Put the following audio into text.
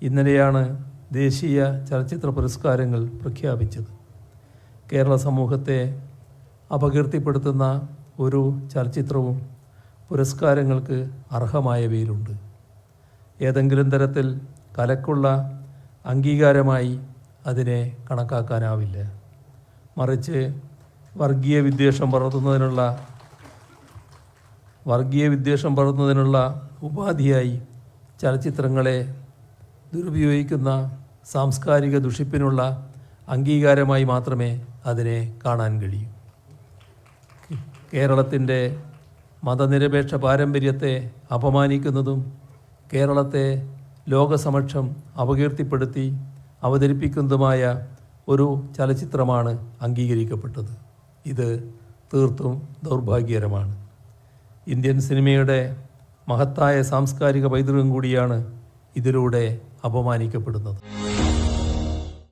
ഇന്നലെയാണ് ദേശീയ ചലച്ചിത്ര പുരസ്കാരങ്ങൾ പ്രഖ്യാപിച്ചത്. കേരള സമൂഹത്തെ അപകീർത്തിപ്പെടുത്തുന്ന ഒരു ചലച്ചിത്രവും പുരസ്കാരങ്ങൾക്ക് അർഹമായവയിലുണ്ട്. ഏതെങ്കിലും തരത്തിൽ കലക്കുള്ള അംഗീകാരമായി അതിനെ കണക്കാക്കാനാവില്ല. മറിച്ച് വർഗീയ വിദ്വേഷം പടർത്തുന്നതിനുള്ള ഉപാധിയായി ചലച്ചിത്രങ്ങളെ ദുരുപയോഗിക്കുന്ന സാംസ്കാരിക ദുഷിപ്പിനുള്ള അംഗീകാരമായി മാത്രമേ അതിനെ കാണാൻ കഴിയൂ. കേരളത്തിൻ്റെ മതനിരപേക്ഷ പാരമ്പര്യത്തെ അപമാനിക്കുന്നതും കേരളത്തെ ലോകസമക്ഷം അപകീർത്തിപ്പെടുത്തി അവതരിപ്പിക്കുന്നതുമായ ഒരു ചലച്ചിത്രമാണ് അംഗീകരിക്കപ്പെട്ടത്. ഇത് തീർത്തും ദൗർഭാഗ്യകരമാണ്. ഇന്ത്യൻ സിനിമയുടെ മഹത്തായ സാംസ്കാരിക പൈതൃകം കൂടിയാണ് ഇതിലൂടെ അപമാനിക്കപ്പെടുന്നത്.